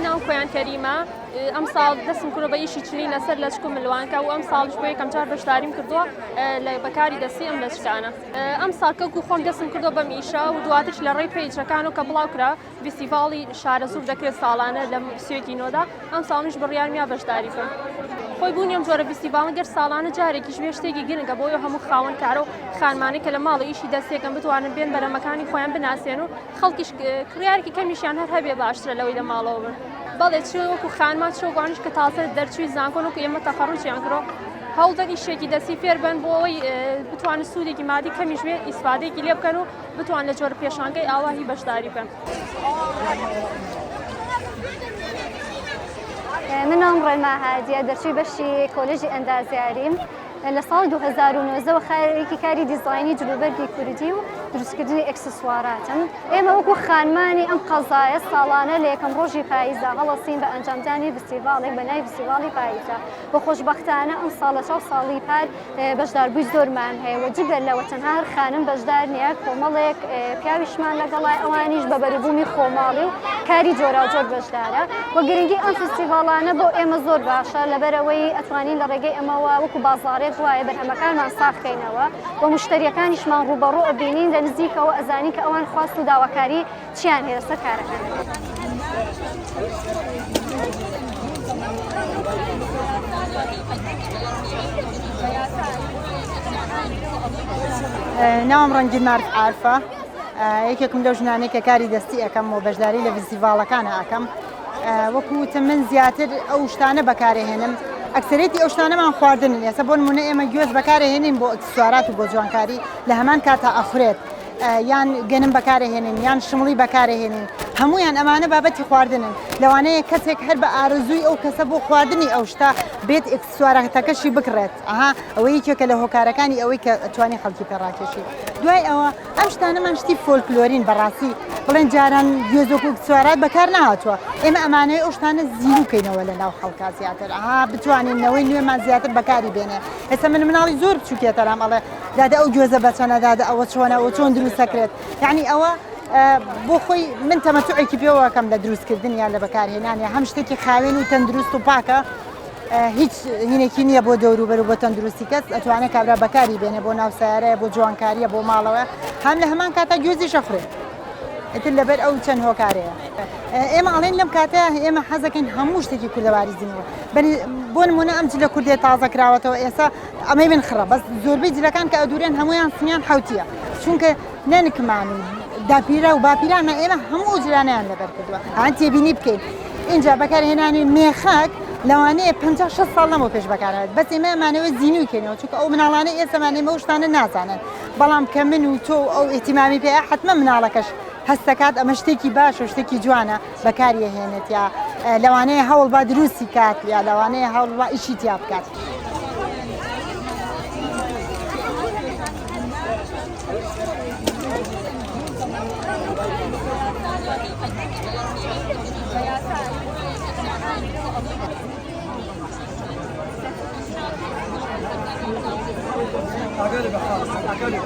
ناو خۆیان کەریمە ئەم ساڵ دەستم کوڕە بە ئیشی چنی لەسەر لەچکم ملوانکە و ئەم ساڵش بۆ یەکەم جار بەشداریم کردووە لە بەکاری دەستی ئەم لەچکانە. ئەم ساڵ کەوکو خۆم دەستم کردووە بەم ئیشە و دواترش لە ڕێی پێیجەکانەوە کە بڵاوکرا فیستیڤاڵی شارە سوور دەکرێت ساڵانە لە سوێتینۆدا ئەم ساڵنیش بڕیارمیا بەشداری بکەم. خۆی بوونی ئەم جۆرە فیستیڤاڵە گەر ساڵانە جارێکیش بێ شتێکی گرنگە بۆیە هەموو خاوەن کارە و خانمانەی کە لە ماڵی ئیشی دەستێکم بتوانن بێن بەرەمەکانی خۆیان بناسێن و خەڵکیش کڕیارێکی کەمیشیان هەر هەبێ باشترە لەوەی لە ماڵەوە بن. بەڵێ چ وەکو خانمان چۆگوانش کە تازە دەرچووی زانکۆن وەکو ئێمە تەخەڕوجیان کڕۆ هەوڵدەن ئیشێکی دەستی فێر بن بۆ ئەوەی بتوانن سوودێکی مادی کەمیش بێ ئیسفادەیەکی لێ بکەن و بتوان لە جۆرە پێشانگەی ئاواهی بەشداری بکەن. من نام ڕێما هادیە دەرچووی بەشی کۆلێژی ئەندازیاریم لە ساڵ 2009 خارێکی کاری دیزاینی جلوبەرگی کوردی و دروستکردنی ئەکسسواراتن. ئێمە وەکو خانمانی ئەم قەزایە ساڵانە لە یەکەم ڕۆژی پاییزە هەڵەسین بە ئەنجامدانی فستیڤاڵێک بە ناوی فستیڤاڵی پاییزە. بە خۆشبەختانە ئەم ساڵە 4 ساڵی پار بەشداربووی زۆرمان هەیە و جگەر لەوە تەنها هەر خانم بەشدار نییە کۆمەڵێک پیاویشمان لەگەڵای ئەوانیش بە بەرەبوومی خۆماڵی و کاری جۆرا و جۆر بەشدارە. وە گرنگی ئەم فستیڤاڵانە بۆ ئێمە زۆر باشە لەبەرەوەی ئەتوانین لە ڕێگەی ئەمەوە وەکو بازاڕێک وایە بەرهەمەکانمان ساختکەینەوە و مشتریەکانیشمان ڕوبەڕوو ئەبینین لە نزیکەوە ئەزانین کە ئەوان خواست و داواکاری چیان هەیە لەسەر کارەکان. ناوم ڕەنگین مارف عارفە یەکێکم لەو ژنانەی کە کاری دەستی ئەەکەم و بەشداری لە فستیڤاڵەکانە ئەەکەم. وەکوتە من زیاتر ئەو شتانە بەکارهێنم ئەکسەرێتی ئەو شتانەمان خواردنن. ئێستا بۆ نمونە ئێمە گوێز بەکارهێنین بۆ ئەکسسوارات و بۆ جوانکاری لە هەمان کاتە ئەخورێت یان گەنم بەکارهێنین یان شمڵی بەکارهێنین هەمویان ئەمانە بابەتی خواردنن. لەوانەیە کەسێک هەر بە ئارزووی ئەو کەسە بۆ خواردنی ئەو شتا بێت ئەکسسوارەتەکەشی بکڕێت. ئەوە یەکێکە لە هۆکارەکانی ئەوەی کە ئەتوانی خەڵکی پێڕاکێشی. دوای ئەوە ئەم شتانەمان شتی فۆلکلۆرین بەڕاستی بڵێن جاران گوێزۆک و ئەکسسوارات بەکار نهاتووە. ئێمە ئەمانەیە ئەو شتانە زیروکەینەوە لە ناو خەڵکا زیاتر بتوانینەوەی نوێمان زیاتر بەکاری بێنێ. ئێستا من مناڵی زۆر بچووکێتەرام ئەڵێ دادە ئەو گوێزە بەچەنە دادە ئەوە چۆنە ئەو چۆن دروستەکرێت. یعنی ئەوە بۆ خۆی من تەمەتوعێکی پێوەکەم لە دروستکردن یان لە بەکارهێنانی هەم شتێکی خاوێن و تەندروست و پاکە هیچ هینێکی نییە بۆ دەوروبەر و بۆ تەندروستی کەس ئەتوانێت کابرا بەکاری بێنێ بۆ ناو سیارەیە بۆ جوانکاریە بۆ ماڵەوە هەم لە هەمان کاتا گوێزی شەفرێت ئتر لەبەر ئەو چەند هۆکارەیە. ئێمە ئەڵێن لەم کاتە ئێمە حەزەکەین هەموو شتێکی کوردەواریزینەوە. بۆ نمونە ئەم جلە کوردێ تازە کراوەتەوە ئێستا ئەمەی بنخڕە بەس زۆربەی جلەکان کە ئەدورێن هەمویان سنیان حوتیە چونکە نەنکمانی داپیرە و باپیرانە ئێمە هەموو جلانیان لەبەر کردووە هەان تێبینی بکەین. اینجا بەکارهێنانی مێخەک لەوانەیە 56 ساڵ لەمەوە پێش بەکارهات بەس ئێمە ئەمانەوە زیینی وکەینەوە چونکە ئەو مناڵانە ئێستامانێمە و شتانە نازانن بەڵام کە من و تۆ ئەو ئێتیمامی پێ حتممە مناڵەکەش هەستەکات ئەمە شتێکی باش و شتێکی جوانە بەکاریە هێنێت یا لەوانەیە هەوڵ با دروستی کات یا لەوانەیە هەوڵ با ئیشی تیا بکات. أقلب خالص أقلب